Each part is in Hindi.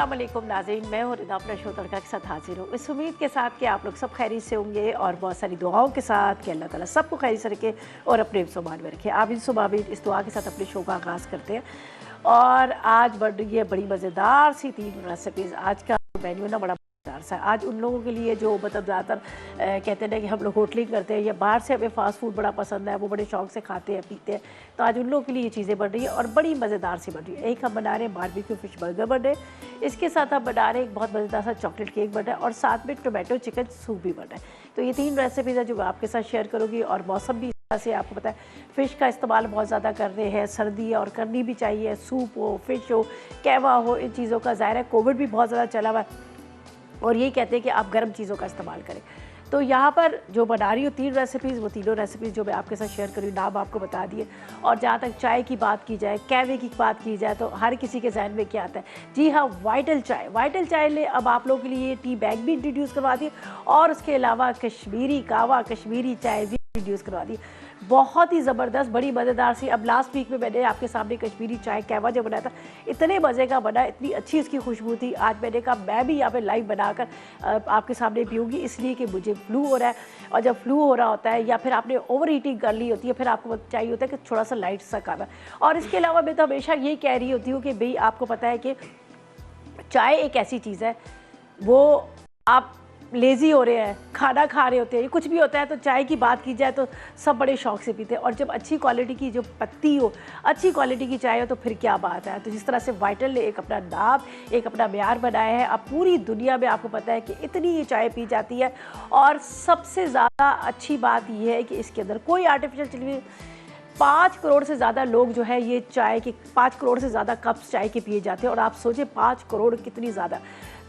अस्सलाम वालेकुम नाज़रीन, मैं हूँ रिदा अपना शो तड़का के साथ हाजिर हूँ। इस उम्मीद के साथ कि आप लोग सब खैरियत से होंगे और बहुत सारी दुआओं के साथ कि अल्लाह ताला सबको खैरियत से रखे और अपने सुभान में रखे। आमीन सुबह आमीन। इस दुआ के साथ अपने शो का आगाज़ करते हैं और आज बढ़ रही है बड़ी मज़ेदार सी 3 रेसिपीज़। आज का मेन्यू ना बड़ा मज़ेदार सा है। आज उन लोगों के लिए जो मतलब ज़्यादातर कहते हैं ना कि हम लोग होटलिंग करते हैं या बाहर से हमें फ़ास्ट फूड बड़ा पसंद है, वो बड़े शौक से खाते हैं पीते हैं, तो आज उन लोगों के लिए ये चीज़ें बन रही है और बड़ी मज़ेदार सी बन रही है। एक हम बना रहे हैं बारबेक्यू फ़िश बर्गर बन रहे हैं, इसके साथ हम बना रहे हैं एक बहुत मज़ेदार सा चॉकलेट केक बन रहा है और साथ में टोमेटो चिकन सूप भी बन रहा है। तो ये 3 रेसिपीज़ है जो मैं आपके साथ शेयर करूँगी और मौसम भी से आपको पता है फ़िश का इस्तेमाल बहुत ज़्यादा कर रहे हैं, सर्दी है और करनी भी चाहिए। सूप हो, फ़िश हो, कहवा हो, इन चीज़ों का ज़ाहिर है कोविड भी बहुत ज़्यादा चला हुआ है और यही कहते हैं कि आप गर्म चीज़ों का इस्तेमाल करें। तो यहाँ पर जो बना रही हूँ 3 रेसिपीज़, वो तीनों रेसिपीज़ जो मैं आपके साथ शेयर करूँ नाम आपको बता दिए। और जहाँ तक चाय की बात की जाए, कहवे की बात की जाए, तो हर किसी के जहन में क्या आता है? जी हाँ, वाइटल चाय। वाइटल चाय ले अब आप लोगों के लिए टी बैग भी इंट्रोड्यूस करवा दिए और उसके अलावा कश्मीरी कहवा, कश्मीरी चाय भी इंट्रोड्यूस करवा दी। बहुत ही ज़बरदस्त, बड़ी मज़ेदार सी। अब लास्ट वीक में मैंने आपके सामने कश्मीरी चाय कहवा जो बनाया था, इतने मज़े का बना, इतनी अच्छी इसकी खुशबू थी। आज मैंने कहा मैं भी यहाँ पे लाइव बनाकर आपके सामने पीऊँगी, इसलिए कि मुझे फ्लू हो रहा है और जब फ्लू हो रहा होता है या फिर आपने ओवर ईटिंग कर ली होती है, फिर आपको चाहिए होता है कि थोड़ा सा लाइट सा खाना। और इसके अलावा मैं तो हमेशा यही कह रही होती हूँ कि भाई आपको पता है कि चाय एक ऐसी चीज़ है, वो आप लेज़ी हो रहे हैं, खाना खा रहे होते हैं, कुछ भी होता है तो चाय की बात की जाए तो सब बड़े शौक से पीते हैं। और जब अच्छी क्वालिटी की जो पत्ती हो, अच्छी क्वालिटी की चाय हो तो फिर क्या बात है। तो जिस तरह से वाइटल ने एक अपना नाम, एक अपना म्यार बनाया है, अब पूरी दुनिया में आपको पता है कि इतनी ये चाय पी जाती है। और सबसे ज़्यादा अच्छी बात यह है कि इसके अंदर कोई आर्टिफिशियल चीज़, 5 करोड़ से ज़्यादा लोग जो है ये चाय के 5 करोड़ से ज़्यादा कप्स चाय के पिए जाते हैं। और आप सोचें 5 करोड़ कितनी ज़्यादा।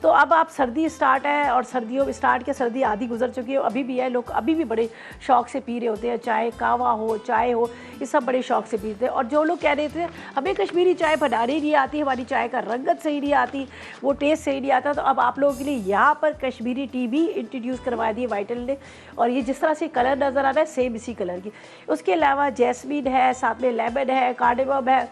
तो अब आप सर्दी स्टार्ट है और सर्दियों में स्टार्ट के सर्दी आधी गुजर चुकी है, अभी भी है, लोग अभी भी बड़े शौक से पी रहे होते हैं चाय। कहवा हो, चाय हो, ये सब बड़े शौक से पीते हैं। और जो लोग कह रहे थे हमें कश्मीरी चाय बनानी नहीं आती, हमारी चाय का रंगत सही नहीं आती, वो टेस्ट सही नहीं आता, तो अब आप लोगों के लिए यहाँ पर कश्मीरी टी भी इंट्रोड्यूस करवा दी है वाइटल ने। और ये जिस तरह से कलर नज़र आ रहा है सेम इसी कलर की। उसके अलावा जैस्मिन है, साथ में लेमन है, कार्डेमम है।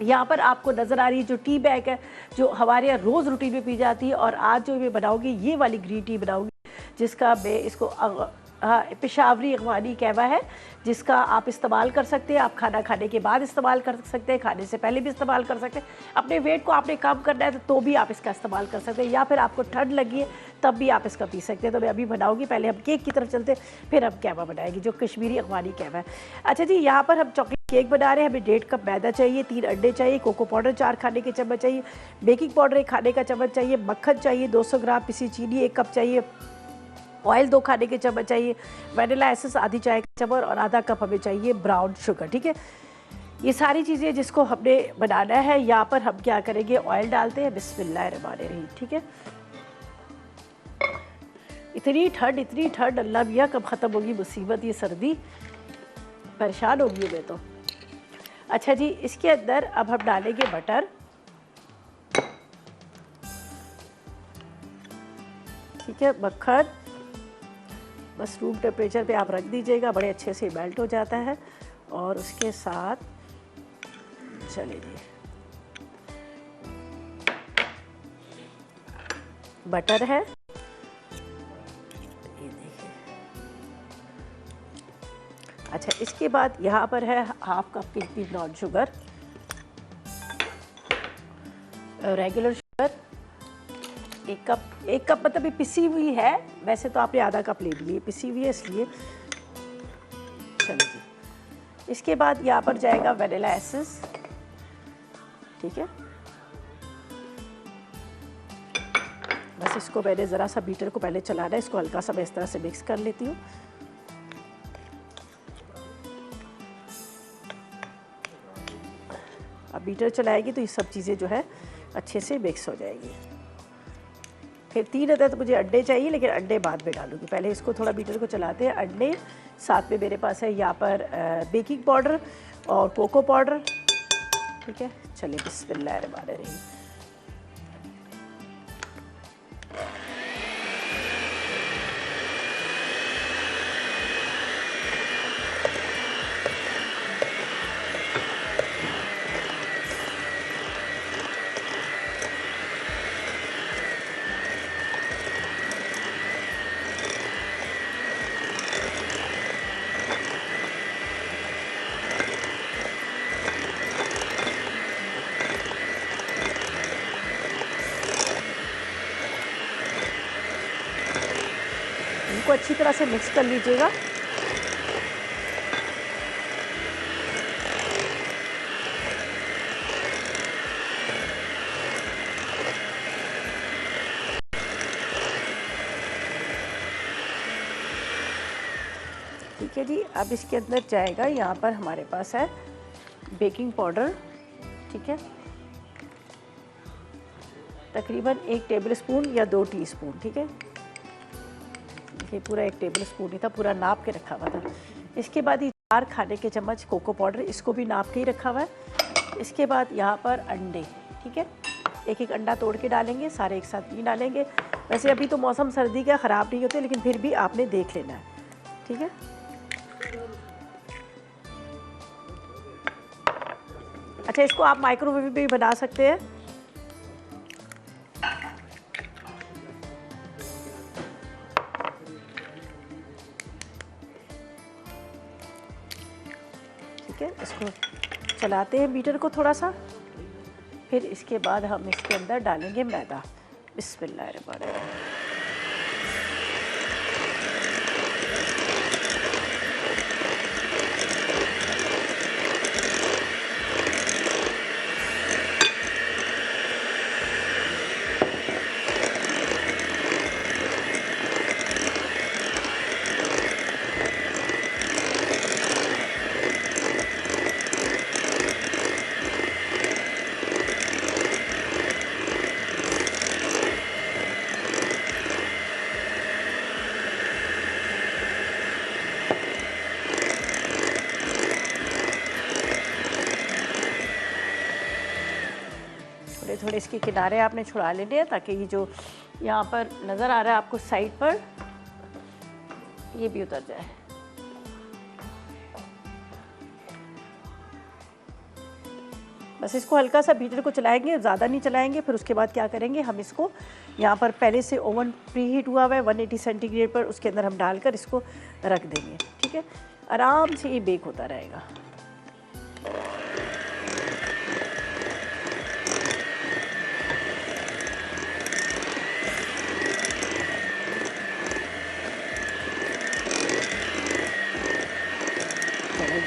यहाँ पर आपको नज़र आ रही है जो टी बैग है जो हमारे यहाँ रोज़ रूटीन में पी जाती है। और आज जो मैं बनाऊँगी ये वाली ग्रीन टी बनाऊँगी, जिसका मैं इसको पेशावरी अगवानी कहवा है, जिसका आप इस्तेमाल कर सकते हैं। आप खाना खाने के बाद इस्तेमाल कर सकते हैं, खाने से पहले भी इस्तेमाल कर सकते हैं। अपने वेट को आपने कम करना है तो भी आप इसका इस्तेमाल कर सकते हैं, या फिर आपको ठंड लगी है तब भी आप इसका पी सकते हैं। तो मैं अभी बनाऊंगी, पहले हम केक की तरफ चलते हैं, फिर हम कहवा बनाएंगे जो कश्मीरी अगवानी कहवा है। अच्छा जी, यहाँ पर हम चॉकलेट केक बना रहे हैं। हमें 1.5 कप मैदा चाहिए, 3 अंडे चाहिए, कोको पाउडर 4 खाने के चम्मच चाहिए, बेकिंग पाउडर 1 खाने का चम्मच चाहिए, मक्खन चाहिए 200 ग्राम, पिसी चीनी 1 कप चाहिए, ऑयल 2 खाने के चम्मच चाहिए, वनीला एसेंस आधी चाय का चम्मच और आधा कप हमें चाहिए ब्राउन शुगर। ठीक है, ये सारी चीज़ें जिसको हमने बनाना है। यहाँ पर हम क्या करेंगे, ऑयल डालते हैं, बिस्मिल्लाहिर्रहमानिर्रहीम। ठीक है, इतनी ठंड, अल्लाह मियाँ कब ख़त्म होगी मुसीबत, ये सर्दी परेशान होगी मैं तो। अच्छा जी, इसके अंदर अब हम डालेंगे बटर। ठीक है, मक्खन बस रूम टेम्परेचर पे आप रख दीजिएगा, बड़े अच्छे से मेल्ट हो जाता है। और उसके साथ चलिए बटर है, ये देखिए। अच्छा, इसके बाद यहाँ पर है हाफ कप की brown sugar, regular sugar 1 cup मतलब ये पिसी हुई है, वैसे तो आपने आधा कप ले ली, पिसी हुई है इसलिए। चलिए, इसके बाद यहाँ पर जाएगा वनीला एसेंस। ठीक है, बस इसको मैंने ज़रा सा बीटर को पहले चलाना है, इसको हल्का सा मैं इस तरह से मिक्स कर लेती हूँ। अब बीटर चलाएगी तो ये सब चीज़ें जो है अच्छे से मिक्स हो जाएगी। फिर 3 अदद मुझे अंडे चाहिए, लेकिन अंडे बाद में डालूंगी, पहले इसको थोड़ा बीटर को चलाते हैं। अंडे, साथ में मेरे पास है यहाँ पर बेकिंग पाउडर और कोको पाउडर। ठीक है, चलिए बिस्मिल्लाहिर्रहमानिर्रहीम। इसको अच्छी तरह से मिक्स कर लीजिएगा। ठीक है जी, अब इसके अंदर जाएगा, यहाँ पर हमारे पास है बेकिंग पाउडर। ठीक है, तकरीबन 1 टेबलस्पून या 2 टीस्पून। ठीक है, ये पूरा 1 टेबलस्पून ही था, पूरा नाप के रखा हुआ था। इसके बाद ये 4 खाने के चम्मच कोको पाउडर, इसको भी नाप के ही रखा हुआ है। इसके बाद यहाँ पर अंडे। ठीक है, एक एक अंडा तोड़ के डालेंगे, सारे एक साथ नहीं डालेंगे। वैसे अभी तो मौसम सर्दी का, ख़राब नहीं होते, लेकिन फिर भी आपने देख लेना है। ठीक है, अच्छा, इसको आप माइक्रोवेव में भी बना सकते हैं। ठीक है, इसको चलाते हैं बीटर को थोड़ा सा, फिर इसके बाद हम इसके अंदर डालेंगे मैदा। बिस्मिल्लाहिर्रहमानिर्रहीम। थोड़े इसके किनारे आपने छुड़ा लेने हैं, ताकि ये जो यहाँ पर नज़र आ रहा है आपको साइड पर, ये भी उतर जाए। बस इसको हल्का सा बीटर को चलाएंगे, ज़्यादा नहीं चलाएंगे। फिर उसके बाद क्या करेंगे, हम इसको यहाँ पर पहले से ओवन प्री हीट हुआ हुआ है 180 सेंटीग्रेड पर, उसके अंदर हम डालकर इसको रख देंगे। ठीक है, आराम से ये बेक होता रहेगा।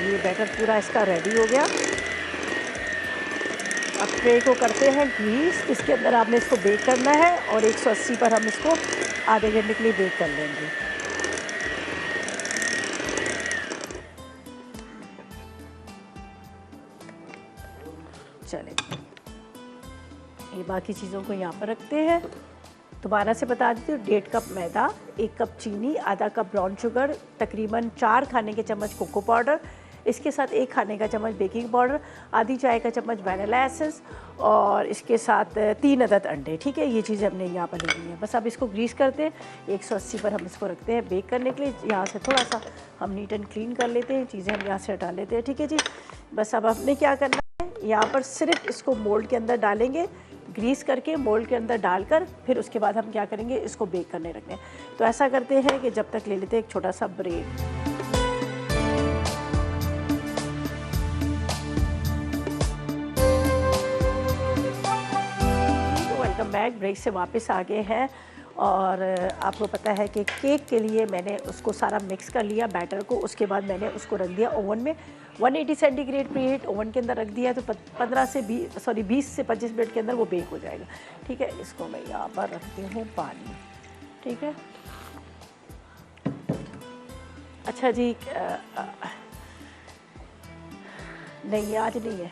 ये बैटर पूरा इसका रेडी हो गया। अब ट्रे को करते हैं ग्रीस, इसके अंदर आपने इसको बेक करना है और 180 पर हम इसको आधे घंटे के लिए बेक कर लेंगे। चले, ये बाकी चीज़ों को यहाँ पर रखते हैं। दोबारा से बता देती हूँ, 1.5 कप मैदा, 1 कप चीनी, आधा कप ब्राउन शुगर, तकरीबन 4 खाने के चम्मच कोको पाउडर, इसके साथ 1 खाने का चम्मच बेकिंग पाउडर, आधी चाय का चम्मच वैनिला एसेंस और इसके साथ 3 अदद अंडे। ठीक है, ये चीज़ें हमने यहाँ पर ले ली हैं। बस अब इसको ग्रीस करते हैं, 180 पर हम इसको रखते हैं बेक करने के लिए। यहाँ से थोड़ा सा हम नीट एंड क्लीन कर लेते हैं, चीज़ें हम यहाँ से हटा लेते हैं। ठीक है जी, बस अब हमने क्या करना है, यहाँ पर सिर्फ इसको मोल्ड के अंदर डालेंगे, ग्रीस करके मोल्ड के अंदर डालकर फिर उसके बाद हम क्या करेंगे, इसको बेक करने रखते हैं। तो ऐसा करते हैं कि जब तक ले लेते हैं एक छोटा सा ब्रेक। वेलकम बैक, ब्रेक से वापस आ गए हैं। और आपको पता है कि केक के लिए मैंने उसको सारा मिक्स कर लिया बैटर को, उसके बाद मैंने उसको रख दिया ओवन में 180 सेंटीग्रेड प्री हीट ओवन के अंदर रख दिया। तो 20 से 25 मिनट के अंदर वो बेक हो जाएगा। ठीक है, इसको मैं यहाँ पर रखती हूँ पानी। ठीक है, अच्छा जी, नहीं आज नहीं है।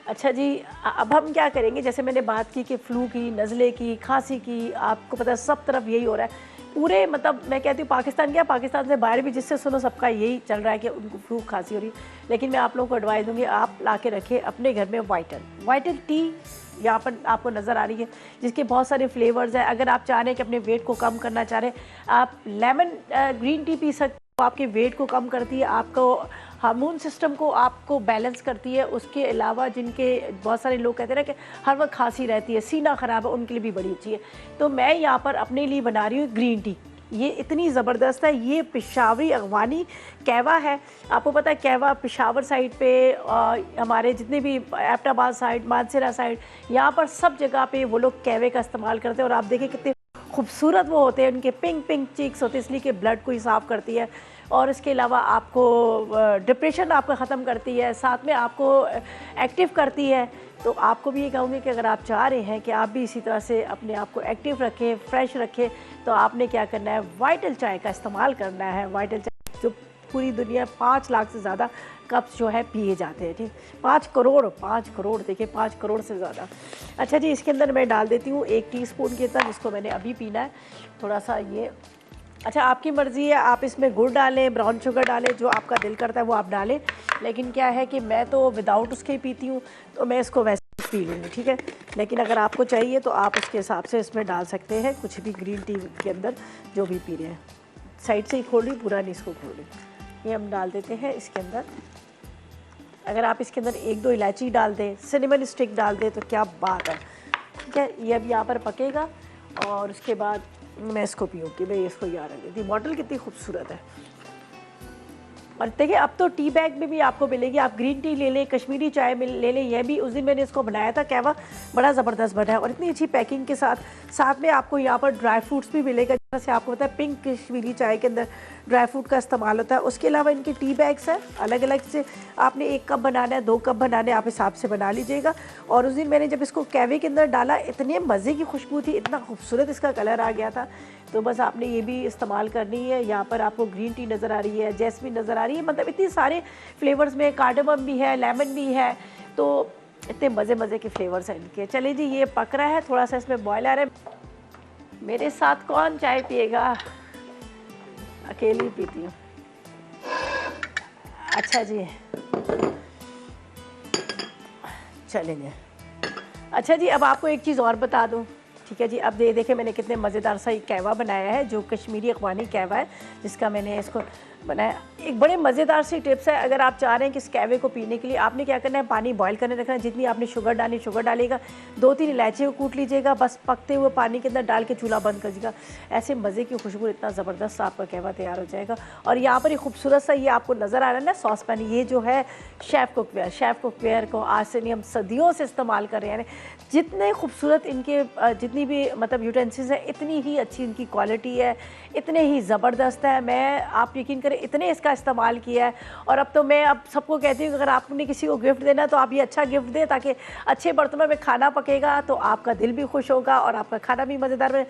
अच्छा जी, अब हम क्या करेंगे, जैसे मैंने बात की कि फ्लू की, नज़ले की, खांसी की, आपको पता है सब तरफ यही हो रहा है पूरे, मतलब मैं कहती हूँ पाकिस्तान क्या, पाकिस्तान से बाहर भी जिससे सुनो सबका यही चल रहा है कि उनको फ्लू खांसी हो रही है। लेकिन मैं आप लोगों को एडवाइस दूँगी, आप ला के रखें अपने घर में वाइटल टी, यहाँ पर आपको नज़र आ रही है, जिसके बहुत सारे फ्लेवर्स हैं। अगर आप चाह रहे हैं कि अपने वेट को कम करना चाह रहे हैं, आप लेमन ग्रीन टी पी सकते हो, आपके वेट को कम करती है, आपको हार्मोन सिस्टम को आपको बैलेंस करती है। उसके अलावा जिनके बहुत सारे लोग कहते हैं ना कि हर वक्त खांसी रहती है, सीना ख़राब है, उनके लिए भी बड़ी अच्छी है। तो मैं यहाँ पर अपने लिए बना रही हूँ ग्रीन टी। ये इतनी ज़बरदस्त है, ये पेशावरी अगवानी कहवा है। आपको पता है कहवा पेशावर साइड पे, हमारे जितने भी एबटाबाद साइड, मानसरा साइड, यहाँ पर सब जगह पे वो लोग कहवे का इस्तेमाल करते हैं। और आप देखें कितने खूबसूरत वो होते हैं, उनके पिंक पिंक चीक्स होते हैं, इसलिए कि ब्लड को ही साफ़ करती है। और इसके अलावा आपको डिप्रेशन आपका ख़त्म करती है, साथ में आपको एक्टिव करती है। तो आपको भी ये कहूँगी कि अगर आप चाह रहे हैं कि आप भी इसी तरह से अपने आप को एक्टिव रखें, फ्रेश रखें, तो आपने क्या करना है, वाइटल चाय का इस्तेमाल करना है। वाइटल चाय जो पूरी दुनिया 5 लाख से ज़्यादा कप्स जो है पिए जाते हैं, ठीक, 5 करोड़ देखिए, 5 करोड़ से ज़्यादा। अच्छा जी, इसके अंदर मैं डाल देती हूँ 1 टीस्पून के अंदर, जिसको मैंने अभी पीना है, थोड़ा सा ये। अच्छा, आपकी मर्ज़ी है, आप इसमें गुड़ डालें, ब्राउन शुगर डालें, जो आपका दिल करता है वो आप डालें। लेकिन क्या है कि मैं तो विदाउट उसके ही पीती हूँ, तो मैं इसको वैसे पी लूँगी, ठीक है। लेकिन अगर आपको चाहिए तो आप उसके हिसाब से इसमें डाल सकते हैं कुछ भी, ग्रीन टी के अंदर जो भी पी रहे हैं। साइड से ही खोल रही, पूरा नहीं इसको खोल रही। ये हम डाल देते हैं इसके अंदर। अगर आप इसके अंदर 1-2 इलायची डाल दें, सिनेमन स्टिक डाल दें, तो क्या बात है, ठीक है। ये अब यहाँ पर पकेगा और उसके बाद मैं इसको पीऊँगी। मैं इसको याद रख देती, बॉटल कितनी खूबसूरत है। और देखिए, अब तो टी बैग में भी आपको मिलेगी, आप ग्रीन टी ले लें, कश्मीरी चाय में ले लें। यह भी उस दिन मैंने इसको बनाया था, कहवा बड़ा ज़बरदस्त बना है, और इतनी अच्छी पैकिंग के साथ। साथ में आपको यहाँ पर ड्राई फ्रूट्स भी मिलेगा, जैसे आपको पता है पिंक कश्मीरी चाय के अंदर ड्राई फ्रूट का इस्तेमाल होता है। उसके अलावा इनके टी बैग्स हैं अलग अलग से, आपने 1 कप बनाना है, 2 कप बनाने, आप हिसाब से बना लीजिएगा। और उस दिन मैंने जब इसको कैवे के अंदर डाला, इतने मज़े की खुशबू थी, इतना खूबसूरत इसका कलर आ गया था। तो बस आपने ये भी इस्तेमाल करनी है। यहाँ पर आपको ग्रीन टी नज़र आ रही है, जैस्मिन नज़र आ रही है, मतलब इतने सारे फ्लेवर्स में, कार्डमम भी है, लेमन भी है, तो इतने मज़े के फ्लेवर्स हैं इनके। चलिए जी, ये पक रहा है, थोड़ा सा इसमें बॉयल आ रहा है। मेरे साथ कौन चाय पिएगा, अकेली पीती हूँ। अच्छा जी, चलेंगे। अच्छा जी, अब आपको एक चीज़ और बता दूँ, ठीक है जी। अब देखें मैंने कितने मज़ेदार सा एक कहवा बनाया है, जो कश्मीरी अखबानी कहवा है, जिसका मैंने इसको बनाया। एक बड़े मज़ेदार सी टिप्स है, अगर आप चाह रहे हैं कि इस कहवे को पीने के लिए आपने क्या करना है, पानी बॉईल करने रखना है, जितनी आपने शुगर डालनी शुगर डालेगा, 2-3 इलायची को कूट लीजिएगा, बस पकते हुए पानी के अंदर डाल के चूल्हा बंद कर दीजिएगा। ऐसे मज़े की खुशबू, इतना ज़बरदस्त आपका कहवा तैयार हो जाएगा। और यहाँ पर एक खूबसूरत सा ये आपको नज़र आ रहा है ना सॉस पैन, ये जो है शेफ़ कुकवेयर को आज से नहीं, हम सदियों से इस्तेमाल कर रहे हैं। जितने खूबसूरत इनके जितनी भी मतलब यूटेंसिल्स हैं, इतनी ही अच्छी इनकी क्वालिटी है, इतने ही ज़बरदस्त है। मैं, आप यकीन करें, इतने इसका इस्तेमाल किया है। और अब तो मैं अब सबको कहती हूँ कि अगर आपने किसी को गिफ्ट देना है तो आप ये अच्छा गिफ्ट दें, ताकि अच्छे बर्तनों में खाना पकेगा तो आपका दिल भी खुश होगा और आपका खाना भी मज़ेदार बने।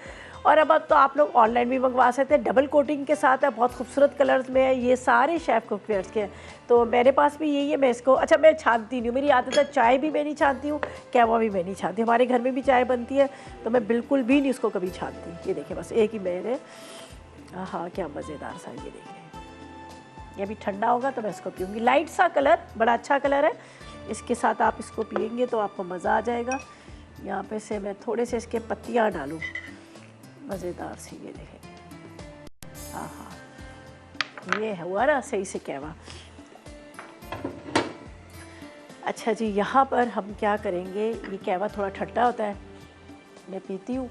और अब तो आप लोग ऑनलाइन भी मंगवा सकते हैं, डबल कोटिंग के साथ है, बहुत खूबसूरत कलर्स में है। ये सारे शेफ़ कुकवेयर्स के हैं, तो मेरे पास भी यही है। मैं इसको, अच्छा, मैं छानती नहीं हूँ, मेरी आदत है, चाय भी मैं नहीं छानती हूँ, कहवा भी मैं नहीं छानती। हमारे घर में भी चाय बनती है, तो मैं बिल्कुल भी नहीं उसको कभी छानती। ये देखें, बस एक ही मैंने, हाँ, क्या मज़ेदार सा, ये देखें। ये अभी ठंडा होगा तो मैं इसको पीऊँगी। लाइट सा कलर, बड़ा अच्छा कलर है, इसके साथ आप इसको पिएंगे तो आपको मज़ा आ जाएगा। यहाँ पे से मैं थोड़े से इसके पत्तियाँ डालूँ, मज़ेदार सी, ये देखें। हाँ हाँ, ये हुआ ना सही से कहवा। अच्छा जी, यहाँ पर हम क्या करेंगे, ये कहवा थोड़ा ठंडा होता है, मैं पीती हूँ,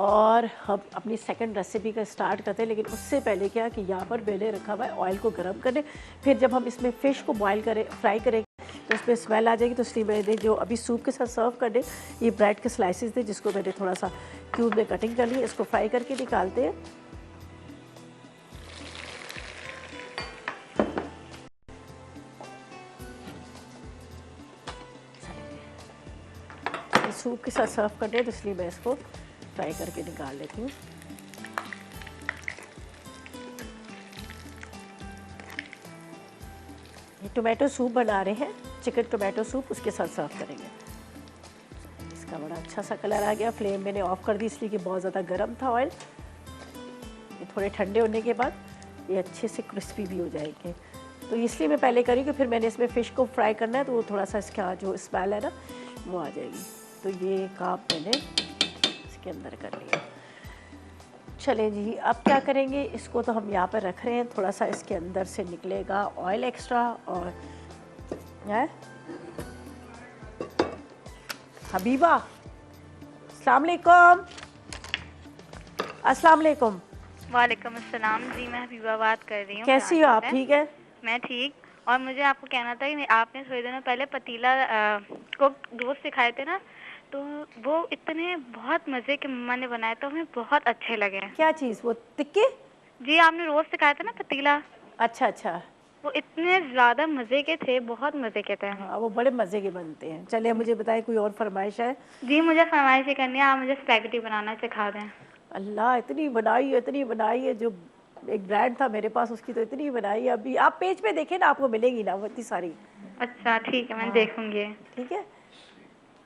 और हम अपनी सेकंड रेसिपी का स्टार्ट करते हैं। लेकिन उससे पहले क्या कि यहाँ पर मैंने रखा हुआ है ऑयल को गर्म करने, फिर जब हम इसमें फ़िश को बॉईल करें, फ्राई करेंगे, तो उसमें स्मेल आ जाएगी। तो इसलिए मैंने जो अभी सूप के साथ सर्व करने, ये ब्रेड के स्लाइसेस थे, जिसको मैंने थोड़ा सा क्यूब में कटिंग कर ली, इसको फ्राई करके निकालते हैं। सूप के साथ सर्व करते हैं, तो इसलिए मैं इसको फ्राई करके निकाल लेती हूँ। ये टोमेटो सूप बना रहे हैं, चिकन टोमेटो सूप, उसके साथ सर्व करेंगे। इसका बड़ा अच्छा सा कलर आ गया। फ्लेम मैंने ऑफ कर दी इसलिए कि बहुत ज़्यादा गर्म था ऑयल। ये थोड़े ठंडे होने के बाद ये अच्छे से क्रिस्पी भी हो जाएंगे, तो इसलिए मैं पहले करी कि फिर मैंने इसमें फ़िश को फ्राई करना है, तो वो थोड़ा सा इसका जो स्मेल है ना वो आ जाएगी। तो ये काम मैंने इसके अंदर कर लिया। चलें जी, अब क्या करेंगे, इसको तो हम यहाँ पर रख रहे हैं, थोड़ा सा इसके अंदर से निकलेगा ऑयल एक्स्ट्रा। और है हबीबा, अस्सलाम वालेकुम। अस्सलाम वालेकुम। वालेकुम अस्सलाम जी, मैं हबीबा बात कर रही हूँ। कैसी हो आप? ठीक है, मैं ठीक। और मुझे आपको कहना था कि आपने थोड़ी दिनों पहले पतीला को दोस्त सिखाए थे ना, तो वो इतने बहुत मज़े के मम्मा ने बनाए तो हमें बहुत अच्छे लगे। क्या चीज़? वो टिक्के? जी, आपने रोज़ सिखाया था ना पतीला, अच्छा, अच्छा। वो इतने ज़्यादा मज़े के थे, बहुत मज़े के थे। हाँ, वो बड़े मज़े के बनते हैं। चलिए मुझे बताइए, कोई और फ़रमाइश है? जी, मुझे फ़रमाइश करनी है, आप मुझे स्पैगेटी बनाना सिखा दें। अल्लाह! इतनी बनाई है, जो एक ब्रांड था मेरे पास उसकी तो इतनी बनाई है। अभी आप पेज पे देखें ना, आपको मिलेगी ना वो इतनी सारी। अच्छा, ठीक है, मैं हाँ, देखूँगी। ठीक है?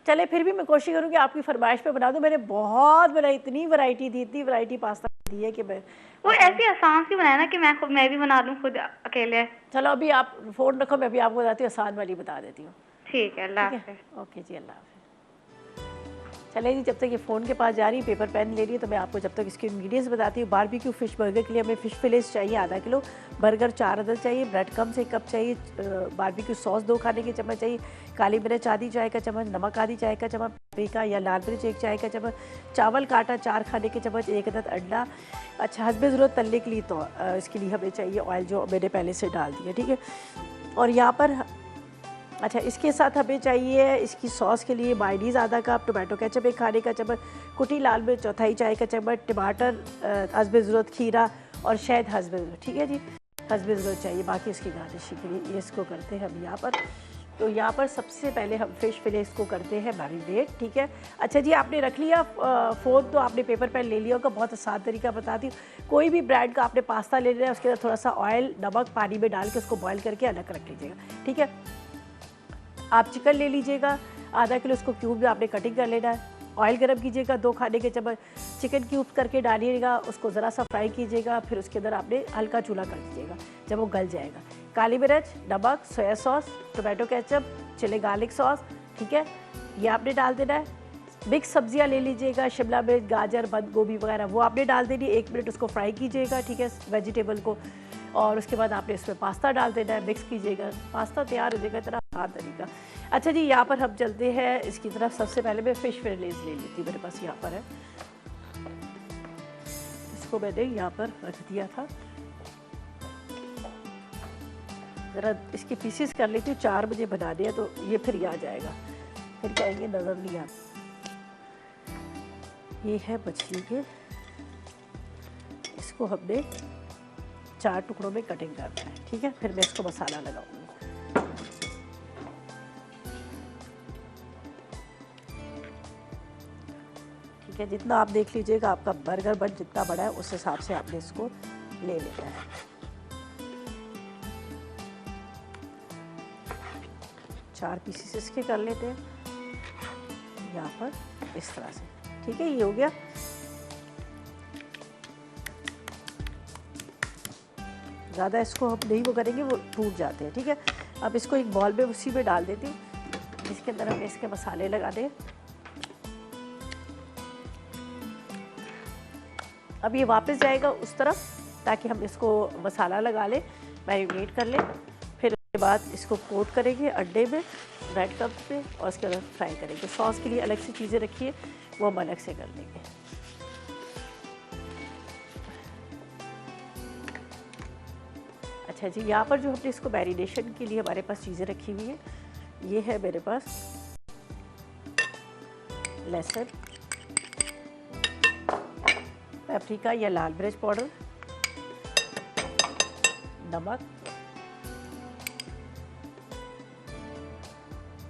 चलिए फिर भी मैं कोशिश करूँगी आपकी फ़रमाइश पे बना दूँ। मैंने बहुत बनाई, इतनी वैरायटी पास्ता दी है कि मैं वो बताऊँ। ऐसी आसान सी बनाए ना कि मैं भी बना लूँ खुद अकेले। चलो अभी आप फ़ोन रखो, मैं अभी आपको बताती हूँ, आसान वाली बता देती हूँ। ठीक है, अल्लाह ठीक है? हाफ़िज़। ओके जी, अल्लाह हाफ़िज़। चलिए जी, जब तक ये फ़ोन के पास जा रही है, पेपर पेन ले रही है, तो मैं आपको जब तक इसके इंग्रेडिएंट्स बताती हूँ। बारबेक्यू फ़िश बर्गर के लिए हमें फ़िश फिलेट्स चाहिए आधा किलो, बर्गर 4 अदद चाहिए, ब्रेड क्रम्स 1 कप चाहिए, बारबेक्यू सॉस 2 खाने के चम्मच चाहिए, काली मिर्च आधी चाय का चम्मच, नमक आधी चाय का चम्मच, पापरिका या लाल मिर्च 1 चाय का चम्मच, चावल का आटा 4 खाने के चम्मच, 1 अदद अंडा। अच्छा, हस्बे ज़रूरत तलने के लिए तो इसके लिए हमें चाहिए ऑयल, जो मैंने पहले से डाल दिया, ठीक है? और यहाँ पर अच्छा, इसके साथ हमें चाहिए इसकी सॉस के लिए मायोनीज़ आधा कप, टोमेटो केचप 1 खाने का चम्मच, कुटी लाल मिर्च चौथाई चाय का चम्मच, टमाटर हस्बे ज़रूरत, खीरा और शहद हस्बे ज़रूरत, ठीक है जी? हस्बे ज़रूरत चाहिए, बाकी उसकी गार्निशिंग के लिए ये इसको करते हैं हम यहाँ पर। तो यहाँ पर सबसे पहले हम फ़िश फिलेट्स को करते हैं मैरिनेट, ठीक है? अच्छा जी, आपने रख लिया फ़ोन, तो आपने पेपर पेन ले लिया होगा। बहुत आसान तरीका बताती हूँ। कोई भी ब्रांड का आपने पास्ता ले लिया है, उसके अंदर थोड़ा सा ऑयल, नमक पानी में डाल के उसको बॉयल करके अलग रख लीजिएगा, ठीक है? आप चिकन ले लीजिएगा आधा किलो, उसको क्यूब में आपने कटिंग कर लेना है। ऑयल गरम कीजिएगा 2 खाने के चम्मच, चिकन क्यूब करके डालिएगा, उसको ज़रा सा फ्राई कीजिएगा, फिर उसके अंदर आपने हल्का चूल्हा कर दीजिएगा जब वो गल जाएगा। काली मिर्च, नमक, soya sauce, tomato ketchup, chilli garlic sauce, ठीक है? ये आपने डाल देना है। मिक्स सब्जियां ले लीजिएगा, शिमला मिर्च, गाजर, बंद गोभी वगैरह, वो आपने डाल देनी। 1 मिनट उसको फ्राई कीजिएगा, ठीक है, वेजिटेबल को। और उसके बाद आपने इसमें पास्ता डाल देना है, मिक्स कीजिएगा, पास्ता तैयार हो जाएगा। इतना आसान तरीका। अच्छा जी, यहाँ पर हम चलते हैं इसकी तरफ। सबसे पहले मैं फ़िश फिलेट्स ले लेती हूँ, मेरे पास यहाँ पर है। इसको मैंने यहाँ पर रख दिया था। ज़रा इसके पीसेस कर लेती हूँ, 4 मुझे बनाने हैं, तो ये फिर आ जाएगा, फिर कहेंगे नज़र नहीं आता। ये है मछली के, इसको हमने 4 टुकड़ों में कटिंग करना है, ठीक है? फिर मैं इसको मसाला लगाऊंगी। ठीक है, जितना आप देख लीजिएगा आपका बर्गर बन जितना बड़ा है, उस हिसाब से आपने इसको ले लेना है। 4 पीसेस इसके कर लेते हैं यहाँ पर इस तरह से, ठीक है? ये हो गया। ज़्यादा इसको हम नहीं वो करेंगे, वो टूट जाते हैं, ठीक है? अब इसको एक बॉल में उसी में डाल देती हूँ, जिसके अंदर हमें इसके मसाले लगा दें। अब ये वापस जाएगा उस तरफ, ताकि हम इसको मसाला लगा लें, मैरिनेट कर लें। फिर उसके बाद इसको कोट करेंगे अंडे में, ब्रेड क्रम्स में, और उसके बाद फ्राई करेंगे। सॉस के लिए अलग से चीज़ें रखिए, वो हम अलग से कर लेंगे। अच्छा जी, यहाँ पर जो हमने इसको मैरिनेशन के लिए हमारे पास चीज़ें रखी हुई है, ये है मेरे पास लहसुन, पापरिका या लाल मिर्च पाउडर, नमक,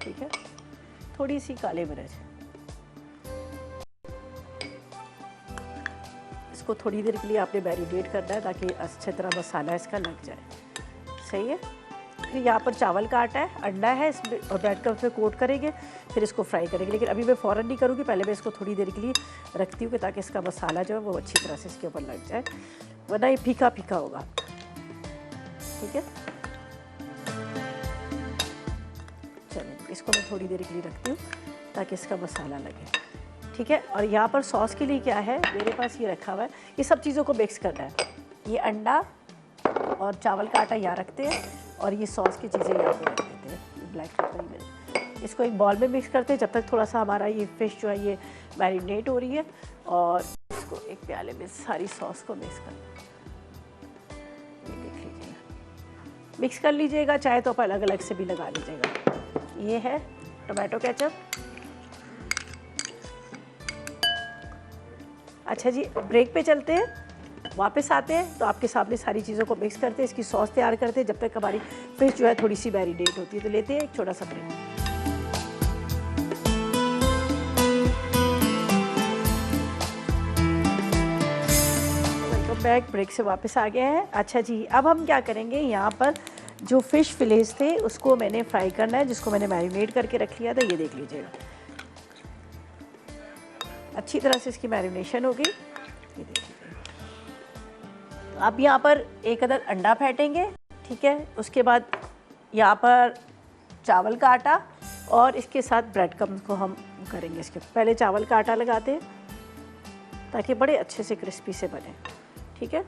ठीक है, थोड़ी सी काली मिर्च। इसको थोड़ी देर के लिए आपने मैरिनेट करना है, ताकि अच्छी तरह मसाला इसका लग जाए। सही है? फिर यहाँ पर चावल का आटा है, अंडा है, इसमें और ब्रेड क्रम्स में कोट करेंगे, फिर इसको फ्राई करेंगे। लेकिन अभी मैं फ़ौरन नहीं करूँगी, पहले मैं इसको थोड़ी देर के लिए रखती हूँ, ताकि इसका मसाला जो है वो अच्छी तरह से इसके ऊपर लग जाए, वरना ये फीका फीका होगा, ठीक है? चलिए, इसको मैं थोड़ी देर के लिए रखती हूँ, ताकि इसका मसाला लगे, ठीक है? और यहाँ पर सॉस के लिए क्या है, मेरे पास ये रखा हुआ है, ये सब चीज़ों को मिक्स करना है। ये अंडा और चावल का आटा यहाँ रखते हैं, और ये सॉस की चीज़ें यहाँ पे रख देते हैं, ब्लैक पेपर में। इसको एक बॉल में मिक्स करते हैं, जब तक थोड़ा सा हमारा ये फ़िश जो है ये मैरिनेट हो रही है। और इसको एक प्याले में सारी सॉस को मिक्स कर, ये देख लीजिएगा, मिक्स कर लीजिएगा, चाहे तो आप अलग अलग से भी लगा लीजिएगा। ये है टोमेटो केचप, अच्छा जी, ब्रेक पे चलते हैं, वापस आते हैं तो आपके सामने सारी चीज़ों को मिक्स करते हैं, इसकी सॉस तैयार करते हैं जब तक हमारी फिश जो है थोड़ी सी मैरिनेट होती है। तो लेते हैं एक छोटा सा ब्रेक। वेलकम बैक, ब्रेक से वापस आ गए हैं। अच्छा जी, अब हम क्या करेंगे, यहाँ पर जो फ़िश फिलेस थे उसको मैंने फ्राई करना है, जिसको मैंने मैरिनेट करके रख लिया था, ये देख लीजिएगा अच्छी तरह से इसकी मैरिनेशन हो गई। ये देख लीजिए। तो अब यहाँ पर एक अदद अंडा फेंटेंगे, ठीक है। उसके बाद यहाँ पर चावल का आटा और इसके साथ ब्रेड क्रम्स को हम करेंगे। इसके पहले चावल का आटा लगाते हैं ताकि बड़े अच्छे से क्रिस्पी से बने, ठीक है।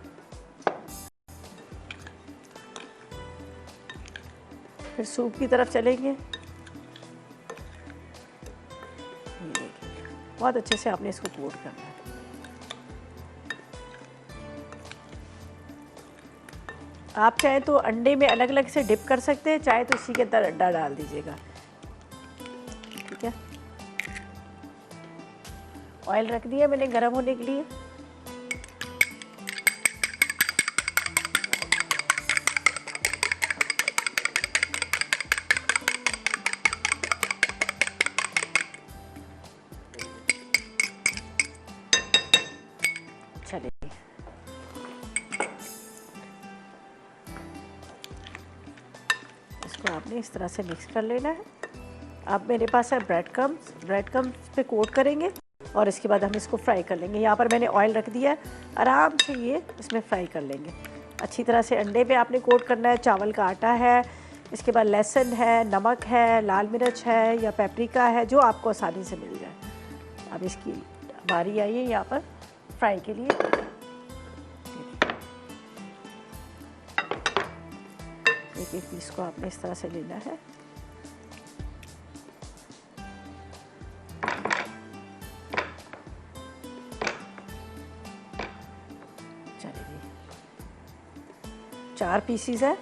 फिर सूप की तरफ चलेंगे। ये देखिए, बहुत अच्छे से आपने इसको कोट करना है। आप चाहे तो अंडे में अलग अलग से डिप कर सकते हैं, चाहे तो इसी के अंदर अंडा डाल दीजिएगा, ठीक है। ऑयल रख दिया मैंने गरम होने के लिए। चलिए, इसको आपने इस तरह से मिक्स कर लेना है। अब मेरे पास है ब्रेड क्रम्स पे कोट करेंगे और इसके बाद हम इसको फ्राई कर लेंगे। यहाँ पर मैंने ऑयल रख दिया है, आराम से ये इसमें फ्राई कर लेंगे अच्छी तरह से। अंडे पे आपने कोट करना है, चावल का आटा है, इसके बाद लहसुन है, नमक है, लाल मिर्च है या पेपरिका है, जो आपको आसानी से मिल जाए। अब इसकी बारी आई है यहाँ पर फ्राई के लिए। एक एक पीस को आपने इस तरह से लेना है। चलिए, 4 पीसीज है।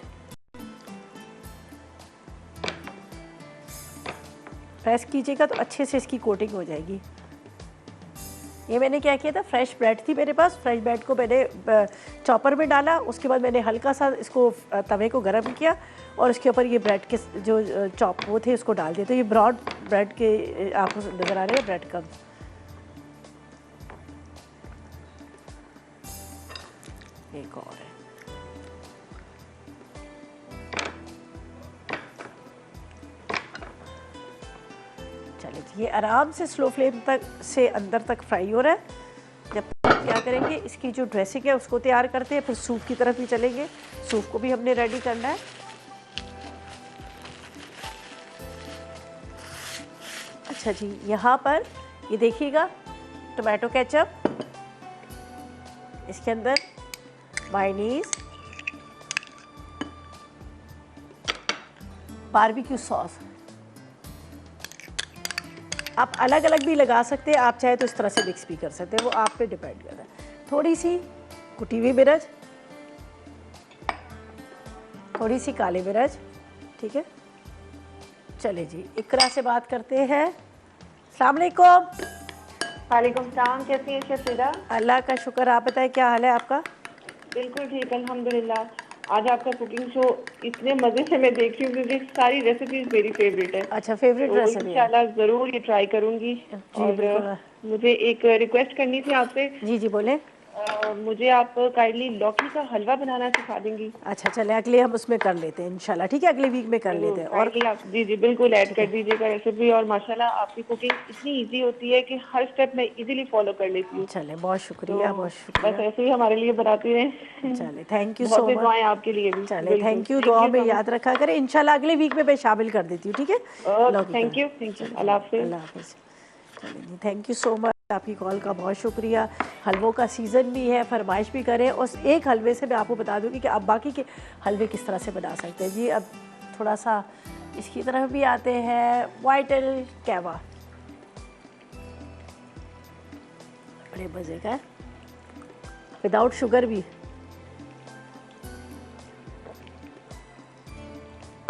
प्रेस कीजिएगा तो अच्छे से इसकी कोटिंग हो जाएगी। ये मैंने क्या किया था, फ्रेश ब्रेड थी मेरे पास, फ्रेश ब्रेड को मैंने चॉपर में डाला, उसके बाद मैंने हल्का सा इसको तवे को गर्म किया और उसके ऊपर ये ब्रेड के जो चॉप वो थे उसको डाल दिया। तो ये ब्रॉड ब्रेड के आपको नज़र आ रहे हैं ब्रेड क्रम्स। एक और है, चलिए ये आराम से स्लो फ्लेम तक से अंदर तक फ्राई हो रहा है। जब तक क्या करेंगे, इसकी जो ड्रेसिंग है उसको तैयार करते हैं, फिर सूप की तरफ ही चलेंगे। सूप को भी हमने रेडी करना है। अच्छा जी, यहाँ पर ये देखिएगा टोमेटो केचप, इसके अंदर मायोनीज, बारबेक्यू सॉस। आप अलग अलग भी लगा सकते हैं, आप चाहे तो इस तरह से मिक्स भी कर सकते हैं, वो आप पे डिपेंड करता है। थोड़ी सी कुटी हुई मिर्च, थोड़ी सी काली मिर्च, ठीक है। चले जी, इकरा से बात करते हैं। अस्सलाम वालेकुम। वालेकुम सलाम, कैसी हैं शफीरा? अल्लाह का शुक्र, आप बताएं क्या हाल है आपका? बिल्कुल ठीक, अल्हम्दुलिल्लाह। आज आपका कुकिंग शो इतने मज़े से मैं देख रही हूँ क्योंकि सारी रेसिपीज मेरी फेवरेट है। अच्छा, फेवरेट तो रेसिपी है? इंशाल्लाह ज़रूर ये ट्राई करूँगी। जी बिल्कुल। मुझे एक रिक्वेस्ट करनी थी आपसे। जी जी बोले। मुझे आप काइंडली लौकी का हलवा बनाना सिखा देंगी? अच्छा चले, अगले हम उसमें कर लेते हैं इंशाल्लाह, ठीक है, अगले वीक में कर लेते हैं। और आप जी जी बिल्कुल ऐड कर दीजिएगा रेसिपी। और माशाल्लाह आपकी कुकिंग इतनी इजी होती है कि हर स्टेप मैं इजीली फॉलो कर लेती हूँ। चले, बहुत शुक्रिया, बहुत बस शुक्रिया। ऐसे ही हमारे लिए बनाती रहें। चले, थैंक यू बहुत सो सी मच। दुआएं आपके लिए भी। चले, बिल्कुल। थैंक यू, Thank दुआ you में so much. याद रखा करें। इंशाल्लाह अगले वीक में मैं शामिल कर देती हूँ, ठीक है। थैंक यू अल्लाह हाफिज़। अल्लाह हाफिज़। चलिए जी, थैंक यू सो मच, आपकी कॉल का बहुत शुक्रिया। हलवों का सीज़न भी है, फरमाइश भी करें। उस एक हलवे से मैं आपको बता दूँगी कि आप बाकी के हलवे किस तरह से बना सकते हैं। जी, अब थोड़ा सा इसकी तरफ भी आते हैं। वाइटल कहवा बड़े मज़े का है, विदाउट शुगर भी,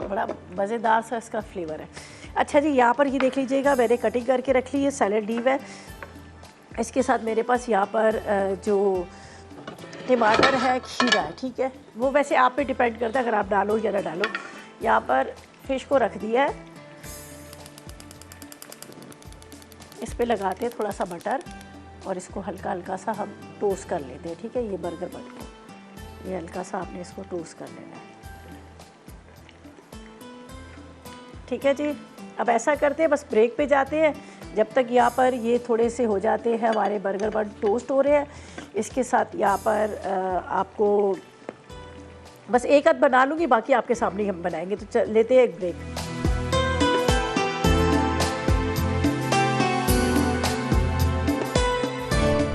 बड़ा मज़ेदार सा इसका फ्लेवर है। अच्छा जी, यहाँ पर ये देख लीजिएगा, मैंने कटिंग करके रख ली है, सैलेड लीव है, इसके साथ मेरे पास यहाँ पर जो टमाटर है, खीरा है, ठीक है, वो वैसे आप पे डिपेंड करता है अगर आप डालो या ना डालो। यहाँ पर फिश को रख दिया है, इस पे लगाते हैं थोड़ा सा बटर और इसको हल्का हल्का सा हम टोस्ट कर लेते हैं, ठीक है। ये बर्गर बन को ये हल्का सा आपने इसको टोस्ट कर लेना है, ठीक है जी। अब ऐसा करते हैं, बस ब्रेक पे जाते हैं जब तक यहाँ पर ये थोड़े से हो जाते हैं, हमारे बर्गर बन टोस्ट हो रहे हैं। इसके साथ यहाँ पर आपको बस एक आध बना लूँगी, बाकी आपके सामने ही हम बनाएंगे। तो लेते हैं एक ब्रेक।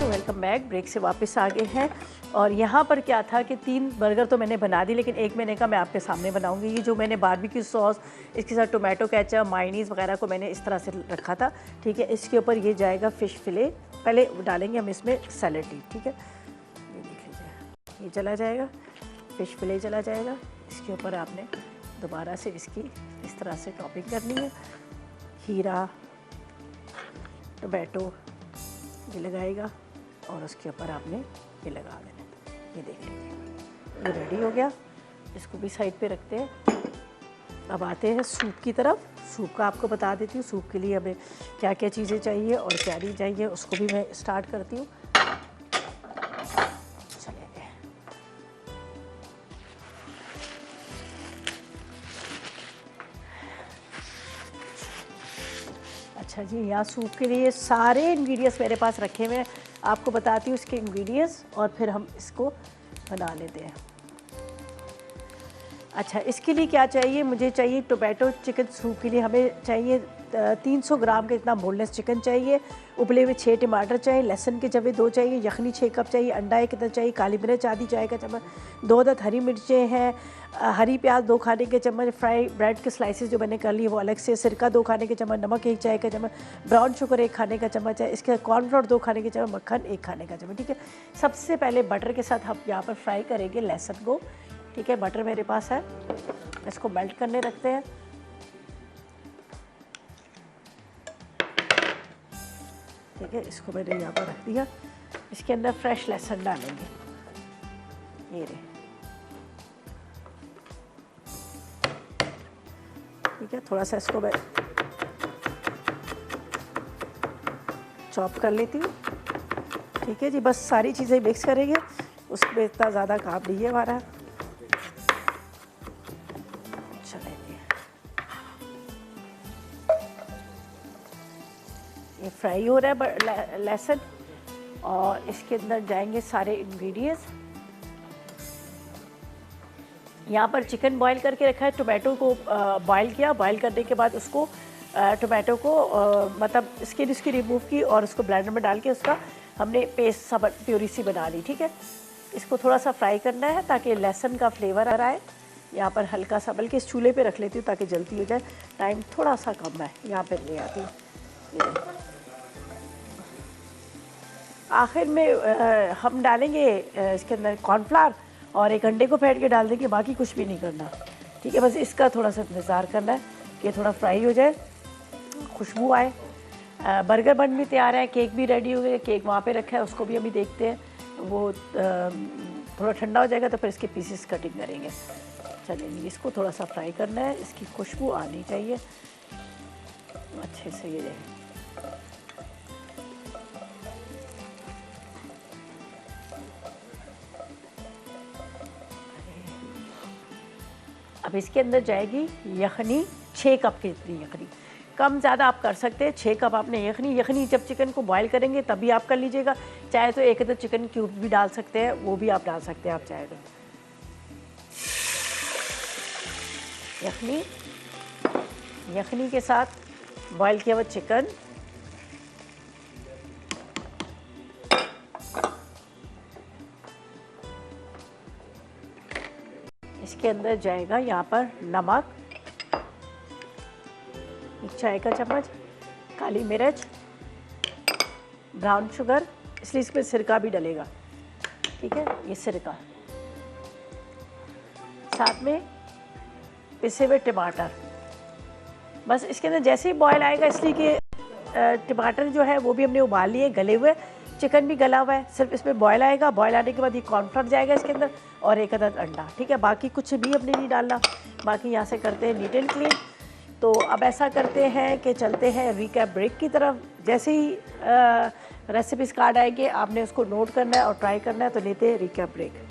वेलकम बैक, ब्रेक से वापस आ गए हैं। और यहाँ पर क्या था कि 3 बर्गर तो मैंने बना दी, लेकिन एक मैंने कहा मैं आपके सामने बनाऊंगी। ये जो मैंने बारबेक्यू सॉस, इसके साथ टोमेटो केचप, मायोनीज़ वगैरह को मैंने इस तरह से रखा था, ठीक है। इसके ऊपर ये जाएगा फ़िश फिले, पहले डालेंगे हम इसमें सैलेड, ठीक है। ये देख लीजिए, ये चला जाएगा, फ़िश फिले चला जाएगा। इसके ऊपर आपने दोबारा से इसकी इस तरह से टॉपिंग करनी है, खीरा, टोमेटो ये लगाएगा और उसके ऊपर आपने ये लगा देना। ये देख लीजिए, ये रेडी हो गया। इसको भी साइड पे रखते हैं। अब आते हैं सूप की तरफ। सूप का आपको बता देती हूँ, सूप के लिए हमें क्या क्या चीज़ें चाहिए और क्या नहीं चाहिए, उसको भी मैं स्टार्ट करती हूँ। चलिए, अच्छा जी, यहाँ सूप के लिए सारे इंग्रेडिएंट्स मेरे पास रखे हुए हैं। आपको बताती हूँ इसके इंग्रेडिएंट्स और फिर हम इसको बना लेते हैं। अच्छा, इसके लिए क्या चाहिए, मुझे चाहिए टोमेटो चिकन सूप के लिए हमें चाहिए 300 ग्राम का इतना बोनलेस चिकन चाहिए, उबले हुए 6 टमाटर चाहिए, लहसुन के जवे 2 चाहिए, यखनी 6 कप चाहिए, अंडा 1 कितना चाहिए, काली मिर्च आधी चाय का चम्मच, 2 अदद हरी मिर्चें हैं, हरी प्याज 2 खाने के चम्मच, फ्राई ब्रेड के स्लाइसेस जो मैंने कर लिए वो अलग से, सिरका 2 खाने के चम्मच, नमक 1 चाय का चम्मच, ब्राउन शुगर 1 खाने का चम्मच है, इसके कॉर्नफ्लोर 2 खाने के चम्मच, मक्खन 1 खाने का चम्मच, ठीक है। सबसे पहले बटर के साथ हम यहाँ पर फ्राई करेंगे लहसुन को, ठीक है। बटर मेरे पास है, इसको मेल्ट करने रखते हैं। ठीक है, इसको मैंने यहाँ पर रख दिया। इसके अंदर फ्रेश लहसुन डालेंगे, ये रहे, ठीक है। थोड़ा सा इसको मैं चॉप कर लेती हूँ, ठीक है जी। बस सारी चीज़ें मिक्स करेंगे, उसमें इतना ज़्यादा काम नहीं है हमारा। ये फ्राई हो रहा है लहसुन और इसके अंदर जाएंगे सारे इंग्रेडिएंट्स। यहाँ पर चिकन बॉईल करके रखा है, टोमेटो को बॉईल किया, बॉईल करने के बाद उसको टोमेटो को मतलब स्किन इसकी रिमूव की और उसको ब्लेंडर में डाल के उसका हमने पेस्ट सा प्यूरी सी बना ली, ठीक है। इसको थोड़ा सा फ्राई करना है ताकि लहसुन का फ्लेवर आ रहा है। यहाँ पर हल्का सा, बल्कि इस चूल्हे पे रख लेती हूँ ताकि जल्दी हो जाए, टाइम थोड़ा सा कम है। यहाँ पर ले आती हूँ। आखिर में हम डालेंगे इसके अंदर कॉर्नफ्लावर और 1 अंडे को फेंट के डाल देंगे, बाकी कुछ भी नहीं करना, ठीक है। बस इसका थोड़ा सा इंतज़ार करना है कि थोड़ा फ्राई हो जाए, खुशबू आए। बर्गर बन भी तैयार है, केक भी रेडी हो गया, केक वहाँ पे रखा है, उसको भी अभी देखते हैं। वो थोड़ा ठंडा हो जाएगा तो फिर इसके पीसेस कटिंग करेंगे। चलिए, इसको थोड़ा सा फ्राई करना है, इसकी खुशबू आनी चाहिए अच्छे से। ये देखें, अब इसके अंदर जाएगी यखनी, 6 कप की इतनी यखनी, कम ज़्यादा आप कर सकते हैं। 6 कप आपने यखनी जब चिकन को बॉईल करेंगे तभी आप कर लीजिएगा। चाहे तो 1 अदद चिकन क्यूब भी डाल सकते हैं, वो भी आप डाल सकते हैं आप चाहे तो। यखनी के साथ बॉईल किया हुआ चिकन, इसके अंदर जाएगा यहाँ पर नमक 1 चाय का चम्मच, काली मिर्च, ब्राउन शुगर, इसलिए इसमें सिरका भी डलेगा, ठीक है। ये सिरका, साथ में पिसे हुए टमाटर। बस इसके अंदर जैसे ही बॉयल आएगा, इसलिए कि टमाटर जो है वो भी हमने उबाल लिए, गले हुए, चिकन भी गला हुआ है, सिर्फ इसमें बॉयल आएगा, बॉयल आने के बाद ये कॉर्नफ्लोर जाएगा इसके अंदर और एक अदद अंडा, ठीक है। बाकी कुछ भी हमने नहीं डालना, बाकी यहाँ से करते हैं नीट एंड क्लीन। तो अब ऐसा करते हैं कि चलते हैं रिकैप ब्रेक की तरफ। जैसे ही रेसिपीज़ कार्ड आएंगे आपने उसको नोट करना है और ट्राई करना है, तो लेते हैं रिकैप ब्रेक।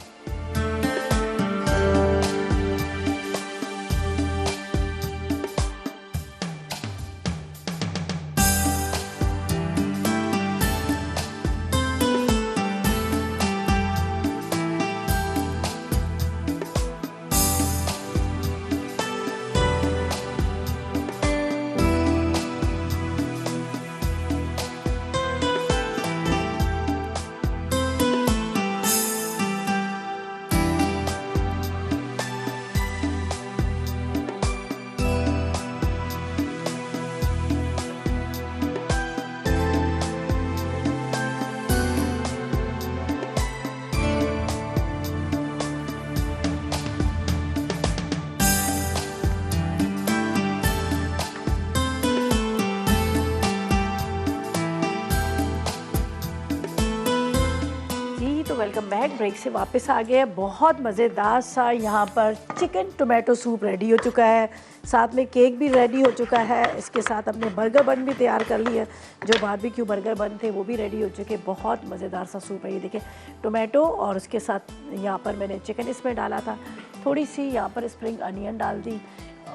तो वेलकम बैक। ब्रेक से वापस आ गए। बहुत मज़ेदार सा यहाँ पर चिकन टोमेटो सूप रेडी हो चुका है, साथ में केक भी रेडी हो चुका है। इसके साथ हमने बर्गर बन भी तैयार कर लिए, जो बारबेक्यू बर्गर बन थे वो भी रेडी हो चुके। बहुत मज़ेदार सा सूप है ये, देखिए टोमेटो और उसके साथ यहाँ पर मैंने चिकन इसमें डाला था, थोड़ी सी यहाँ पर स्प्रिंग अनियन डाल दी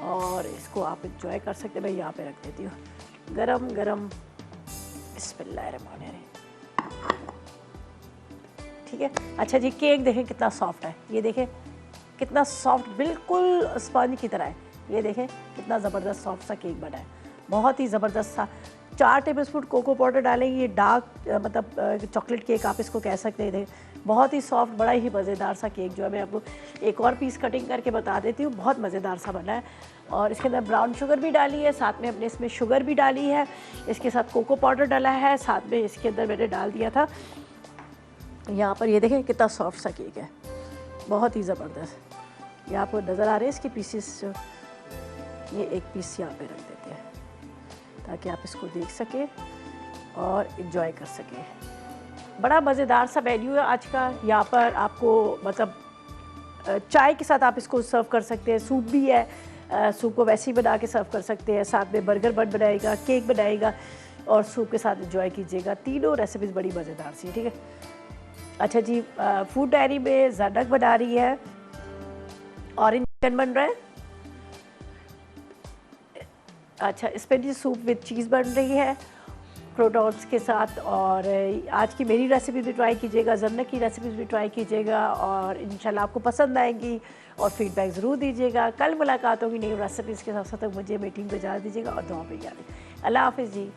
और इसको आप इंजॉय कर सकते हैं। मैं यहाँ पे रख देती हूँ गरम गरम। बिस्मिल्लाहिर्रहमानिर्रहीम, ठीक है। अच्छा जी, केक देखें कितना सॉफ्ट है, ये देखें कितना सॉफ्ट, बिल्कुल स्पंज की तरह है। ये देखें कितना ज़बरदस्त सॉफ्ट सा केक बना है, बहुत ही ज़बरदस्त सा। 4 टेबलस्पून कोको पाउडर डालेंगे, ये डार्क मतलब चॉकलेट केक आप इसको कह सकते हैं। बहुत ही सॉफ्ट, बड़ा ही मज़ेदार सा केक जो है, मैं आपको एक और पीस कटिंग करके बता देती हूँ। बहुत मज़ेदार सा बना है और इसके अंदर ब्राउन शुगर भी डाली है, साथ में हमने इसमें शुगर भी डाली है, इसके साथ कोको पाउडर डाला है, साथ में इसके अंदर मैंने डाल दिया था यहाँ पर। ये देखें कितना सॉफ्ट सा केक है, बहुत ही ज़बरदस्त। ये आपको नज़र आ रहे हैं इसके पीसेस, जो ये एक पीस यहाँ पे रख देते हैं ताकि आप इसको देख सकें और इन्जॉय कर सकें। बड़ा मज़ेदार सा मेन्यू है आज का। यहाँ पर आपको मतलब चाय के साथ आप इसको सर्व कर सकते हैं, सूप भी है, सूप को वैसे ही बना के सर्व कर सकते हैं, साथ में बर्गर बन बनाएगा, केक बनाएगा और सूप के साथ इन्जॉय कीजिएगा। तीनों रेसिपीज़ बड़ी मज़ेदार सी, ठीक है। अच्छा जी, फूड डायरी में ज़नक बना रही है, ऑरेंज चिकन बन रहा है। अच्छा, स्पेनिश सूप विद चीज़ बन रही है क्रोटॉन्स के साथ। और आज की मेरी रेसिपी भी ट्राई कीजिएगा, ज़नक की रेसिपीज़ भी ट्राई कीजिएगा और इंशाल्लाह आपको पसंद आएंगी और फीडबैक ज़रूर दीजिएगा। कल मुलाकात होगी नई रेसिपीज़ के साथ। तक मुझे मीटिंग पे जा दीजिएगा और दुआ पे याद। अल्लाह हाफ़िज़ जी।